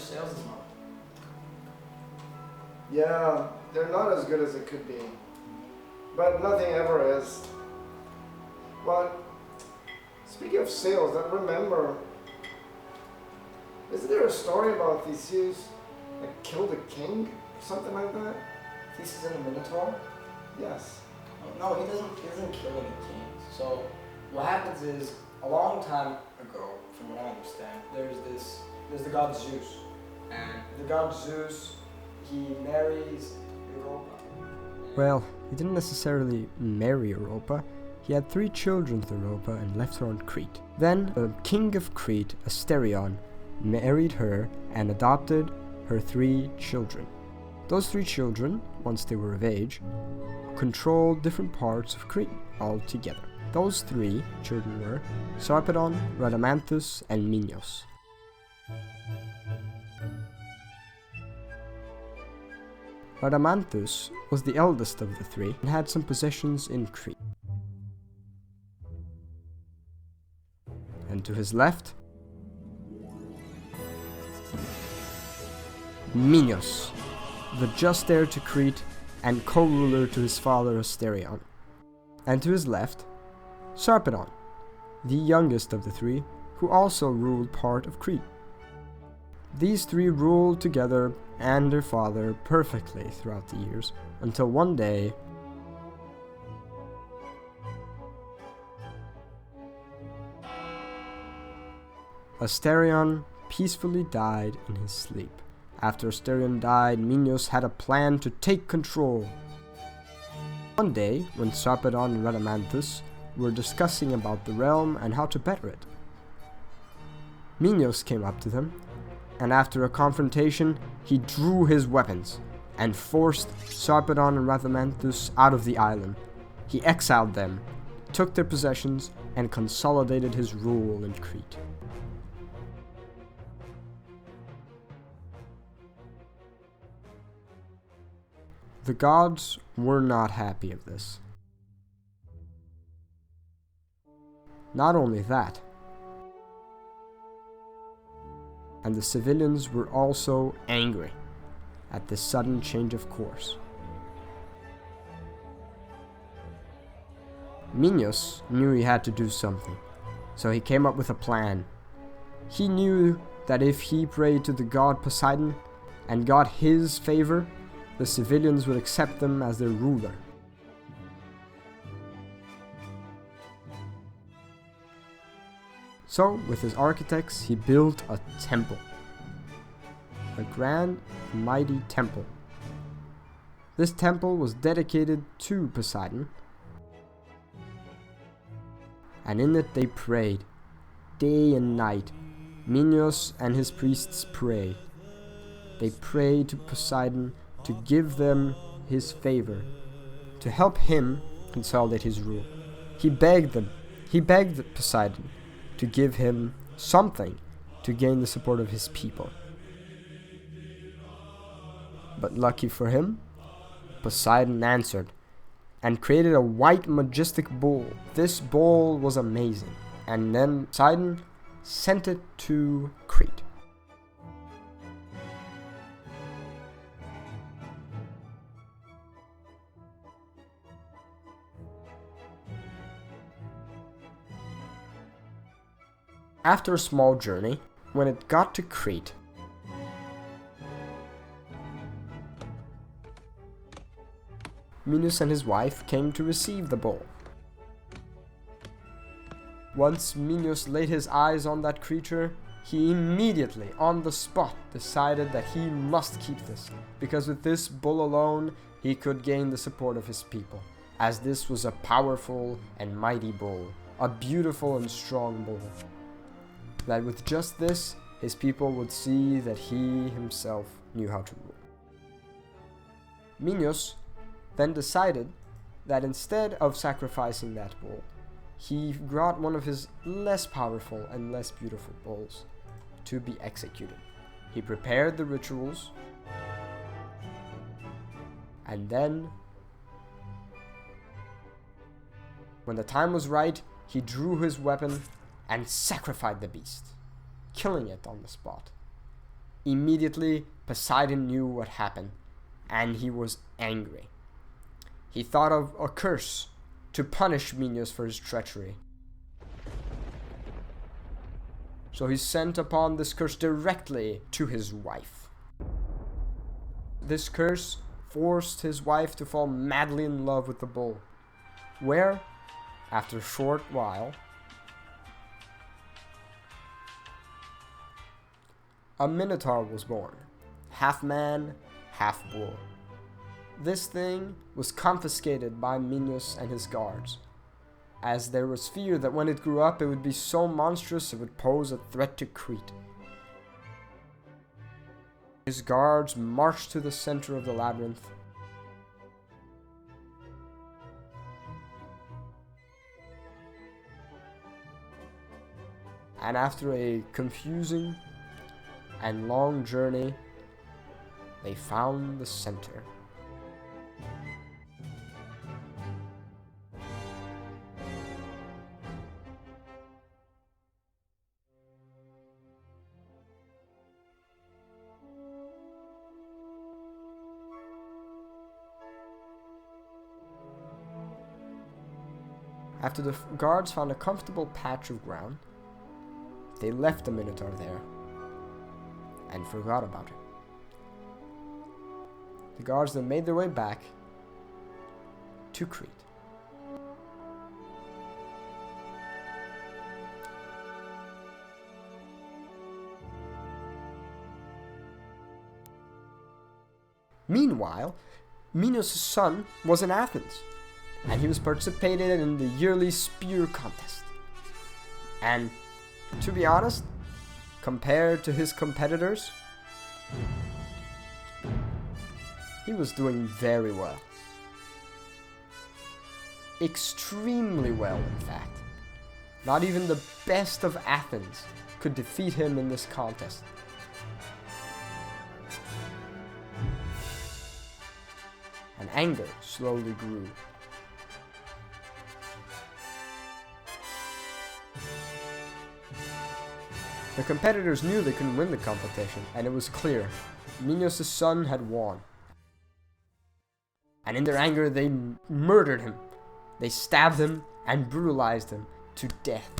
sales this month. Yeah, they're not as good as it could be. But nothing ever is. But speaking of sales, I remember, isn't there a story about Theseus that killed a king? Something like that? Theseus and the Minotaur? Yes. No, he doesn't kill any kings. So what happens is, a long time ago, from what I understand, there's the god Zeus. And the god Zeus, he marries Europa. Well, he didn't necessarily marry Europa. He had 3 children with Europa and left her on Crete. Then, the king of Crete, Asterion, married her and adopted her 3 children. Those 3 children, once they were of age, controlled different parts of Crete altogether. Those 3 children were Sarpedon, Rhadamanthus, and Minos. Rhadamanthus was the eldest of the 3 and had some possessions in Crete. And to his left, Minos, the just heir to Crete and co-ruler to his father Asterion. And to his left, Sarpedon, the youngest of the 3, who also ruled part of Crete. These 3 ruled together and their father perfectly throughout the years, until one day Asterion peacefully died in his sleep. After Asterion died, Minos had a plan to take control. One day, when Sarpedon and Rhadamanthus were discussing about the realm and how to better it, Minos came up to them, and after a confrontation, he drew his weapons and forced Sarpedon and Rhadamanthus out of the island. He exiled them, took their possessions, and consolidated his rule in Crete. The gods were not happy of this. Not only that, and the civilians were also angry at this sudden change of course. Minos knew he had to do something, so he came up with a plan. He knew that if he prayed to the god Poseidon and got his favor, the civilians would accept them as their ruler. So, with his architects, he built a temple. A grand, mighty temple. This temple was dedicated to Poseidon, and in it they prayed. Day and night, Minos and his priests prayed. They prayed to Poseidon to give them his favor, to help him consolidate his rule. He begged Poseidon to give him something to gain the support of his people. But lucky for him, Poseidon answered and created a white majestic bull. This bull was amazing, and then Poseidon sent it to Crete. After a small journey, when it got to Crete, Minos and his wife came to receive the bull. Once Minos laid his eyes on that creature, he immediately, on the spot, decided that he must keep this, because with this bull alone, he could gain the support of his people, as this was a powerful and mighty bull, a beautiful and strong bull. That with just this, his people would see that he himself knew how to rule. Minos then decided that instead of sacrificing that bull, he brought one of his less powerful and less beautiful bulls to be executed. He prepared the rituals, and then, when the time was right, he drew his weapon and sacrificed the beast, killing it on the spot. Immediately, Poseidon knew what happened, and he was angry. He thought of a curse to punish Minos for his treachery. So he sent upon this curse directly to his wife. This curse forced his wife to fall madly in love with the bull, where, after a short while, a Minotaur was born, half man, half bull. This thing was confiscated by Minos and his guards, as there was fear that when it grew up it would be so monstrous it would pose a threat to Crete. His guards marched to the center of the labyrinth. And after a confusing and long journey, they found the center. After the guards found a comfortable patch of ground, they left the Minotaur there and forgot about it. The guards then made their way back to Crete. Meanwhile, Minos' son was in Athens, and he was participating in the yearly spear contest. And to be honest, compared to his competitors, he was doing very well. Extremely well, in fact. Not even the best of Athens could defeat him in this contest. And anger slowly grew. The competitors knew they couldn't win the competition, and it was clear. Minos' son had won. And in their anger, they murdered him. They stabbed him and brutalized him to death.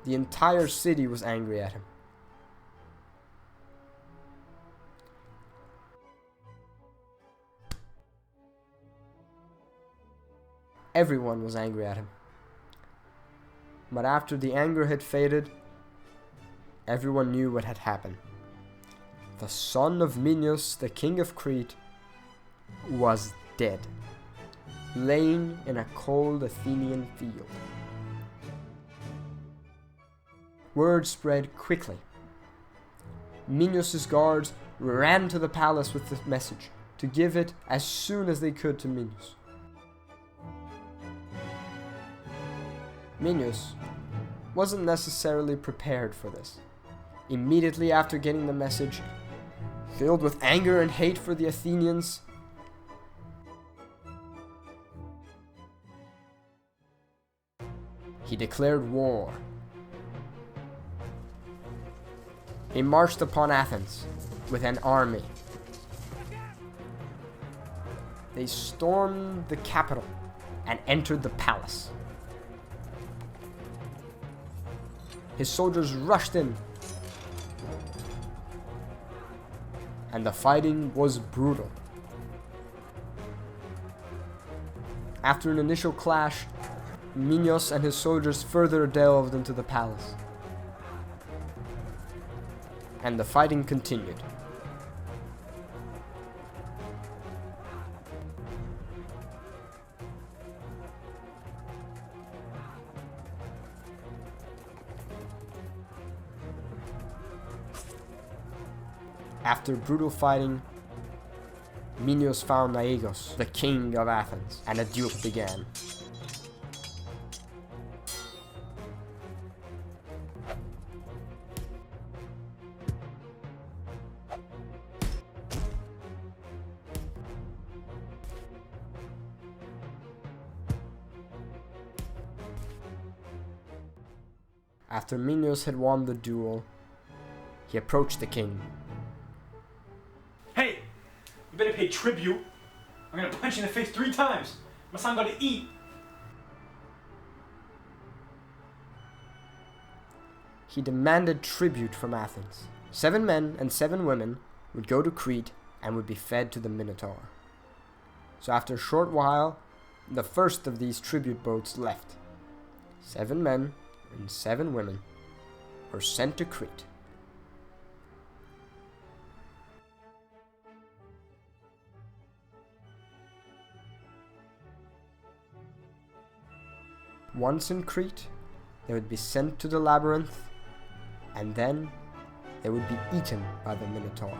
The entire city was angry at him. Everyone was angry at him. But after the anger had faded, everyone knew what had happened. The son of Minos, the king of Crete, was dead, laying in a cold Athenian field. Word spread quickly. Minos' guards ran to the palace with the message to give it as soon as they could to Minos. Minos wasn't necessarily prepared for this. Immediately after getting the message, filled with anger and hate for the Athenians, he declared war. He marched upon Athens with an army. They stormed the capital and entered the palace. His soldiers rushed in, and the fighting was brutal. After an initial clash, Minos and his soldiers further delved into the palace, and the fighting continued. After brutal fighting, Minos found Aegeus, the king of Athens, and a duel began. After Minos had won the duel, he approached the king. Hey, you better pay tribute. I'm gonna punch you in the face 3 times. My son gotta eat. He demanded tribute from Athens. 7 men and 7 women would go to Crete and would be fed to the Minotaur. So after a short while, the first of these tribute boats left. 7 men and 7 women were sent to Crete. Once in Crete, they would be sent to the labyrinth, and then they would be eaten by the Minotaur.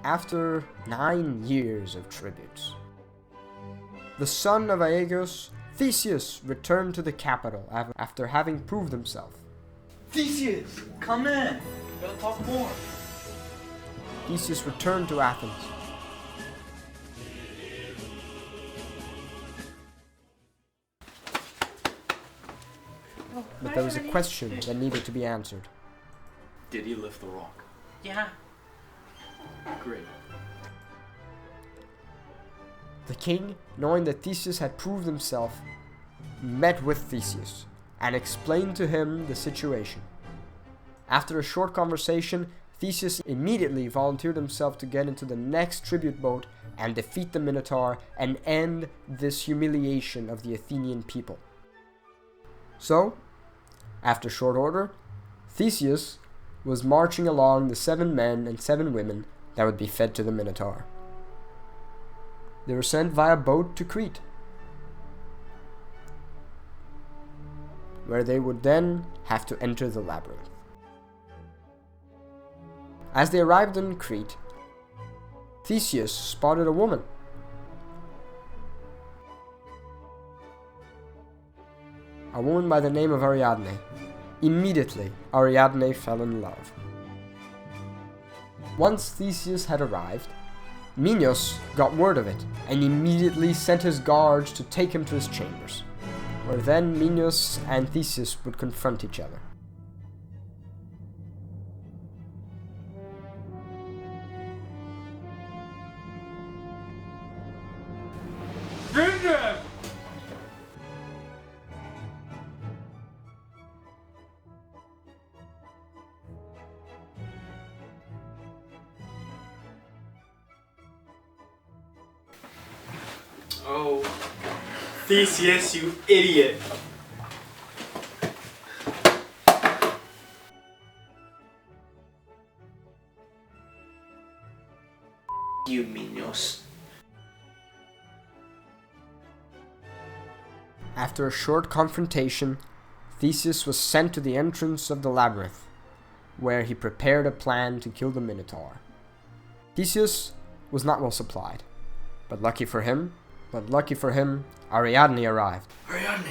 After 9 years of tributes, the son of Aegeus, Theseus, returned to the capital after having proved himself. Theseus, come in. Gotta talk more. Theseus returned to Athens. But there was a question that needed to be answered. Did he lift the rock? Yeah. Great. The king, knowing that Theseus had proved himself, met with Theseus and explained to him the situation. After a short conversation, Theseus immediately volunteered himself to get into the next tribute boat and defeat the Minotaur and end this humiliation of the Athenian people. So, after short order, Theseus was marching along the 7 men and 7 women that would be fed to the Minotaur. They were sent via boat to Crete, where they would then have to enter the labyrinth. As they arrived in Crete, Theseus spotted a woman. A woman by the name of Ariadne. Immediately, Ariadne fell in love. Once Theseus had arrived, Minos got word of it and immediately sent his guards to take him to his chambers, where then Minos and Theseus would confront each other. Oh, Theseus, you idiot. You Minos. After a short confrontation, Theseus was sent to the entrance of the labyrinth, where he prepared a plan to kill the Minotaur. Theseus was not well supplied, but lucky for him, Ariadne arrived. Ariadne.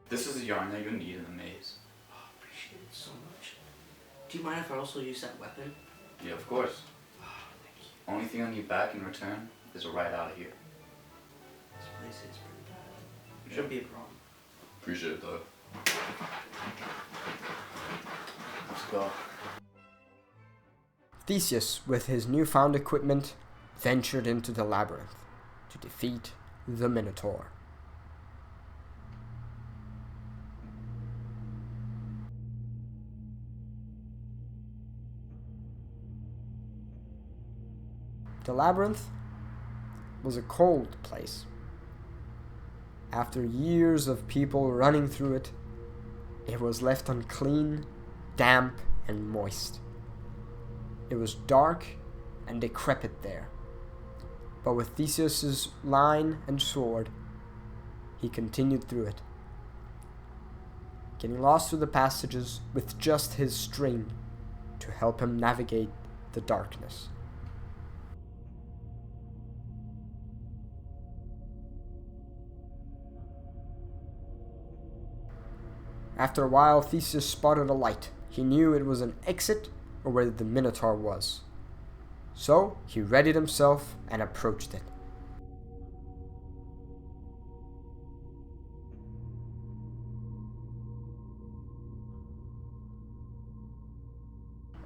This is the yarn that you need in the maze. Oh, appreciate it so much. Do you mind if I also use that weapon? Yeah, of course. Oh, thank you. Only thing I need back in return is a ride out of here. This place is pretty bad. Shouldn't be a problem. Appreciate it, though. Let's go. Theseus, with his newfound equipment, ventured into the labyrinth to defeat the Minotaur. The labyrinth was a cold place. After years of people running through it, it was left unclean, damp, and moist. It was dark and decrepit there. But with Theseus's line and sword, he continued through it, getting lost through the passages with just his string to help him navigate the darkness. After a while, Theseus spotted a light. He knew it was an exit or where the Minotaur was. So he readied himself and approached it.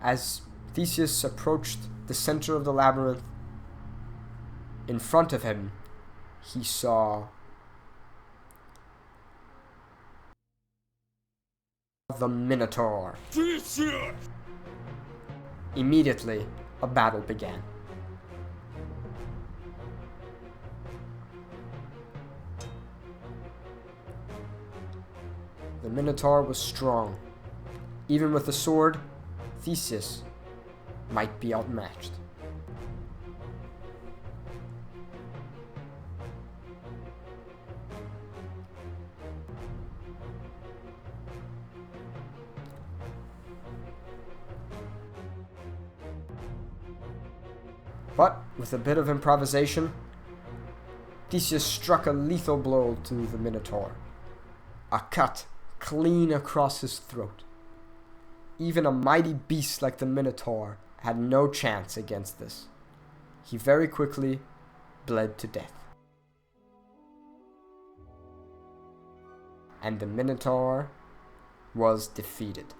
As Theseus approached the center of the labyrinth, in front of him, he saw the Minotaur. Theseus! Immediately, a battle began. The Minotaur was strong. Even with a sword, Theseus might be outmatched. But, with a bit of improvisation, Theseus struck a lethal blow to the Minotaur. A cut clean across his throat. Even a mighty beast like the Minotaur had no chance against this. He very quickly bled to death. And the Minotaur was defeated.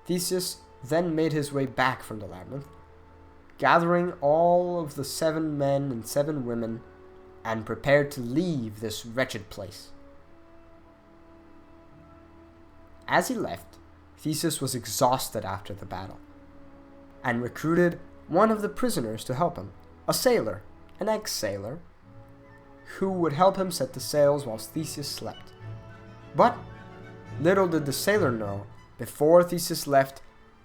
Theseus then made his way back from the labyrinth, gathering all of the 7 men and 7 women, and prepared to leave this wretched place. As he left, Theseus was exhausted after the battle, and recruited one of the prisoners to help him, a sailor, an ex-sailor, who would help him set the sails whilst Theseus slept. But little did the sailor know, before Theseus left,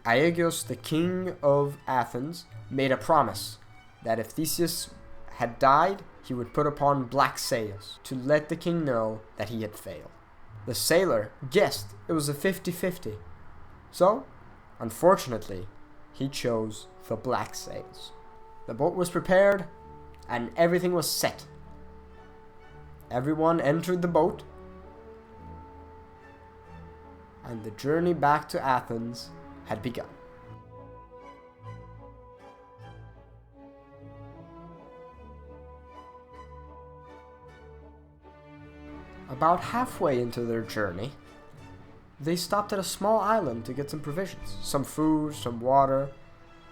Aegeus, the king of Athens, made a promise that if Theseus had died, he would put upon black sails to let the king know that he had failed. The sailor guessed it was a 50-50. So, unfortunately, he chose the black sails. The boat was prepared and everything was set. Everyone entered the boat, and the journey back to Athens had begun. About halfway into their journey, they stopped at a small island to get some provisions, some food, some water,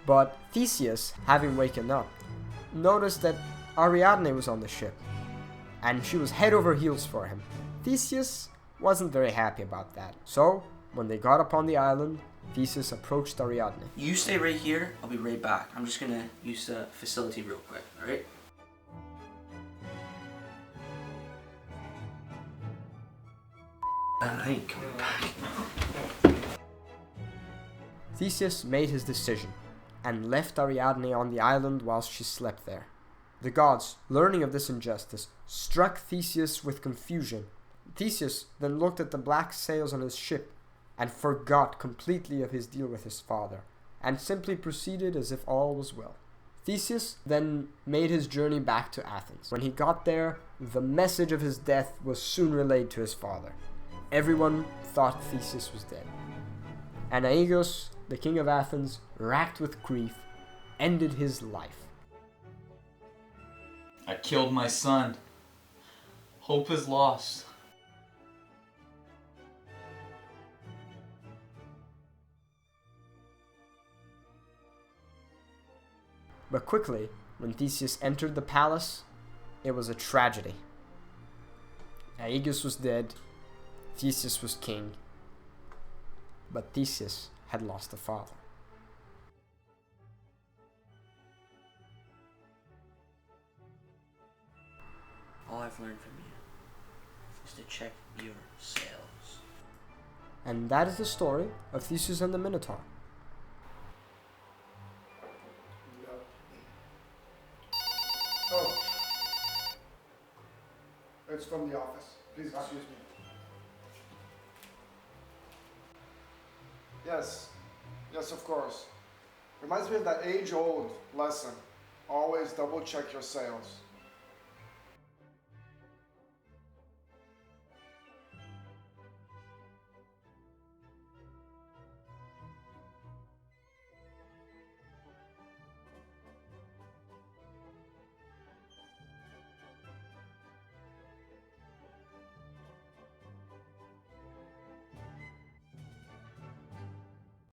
but Theseus, having waken up, noticed that Ariadne was on the ship, and she was head over heels for him. Theseus wasn't very happy about that. So, when they got up on the island, Theseus approached Ariadne. You stay right here, I'll be right back. I'm just gonna use the facility real quick, alright? I ain't coming back. Theseus made his decision, and left Ariadne on the island whilst she slept there. The gods, learning of this injustice, struck Theseus with confusion. Theseus then looked at the black sails on his ship and forgot completely of his deal with his father, and simply proceeded as if all was well. Theseus then made his journey back to Athens. When he got there, the message of his death was soon relayed to his father. Everyone thought Theseus was dead. And Aegeus, the king of Athens, racked with grief, ended his life. I killed my son. Hope is lost. But quickly, when Theseus entered the palace, it was a tragedy. Aegeus was dead, Theseus was king, but Theseus had lost a father. All I've learned from you is to check your sails. And that is the story of Theseus and the Minotaur. Oh. It's from the office. Please excuse me. Yes. Yes, of course. Reminds me of that age-old lesson. Always double check your sails.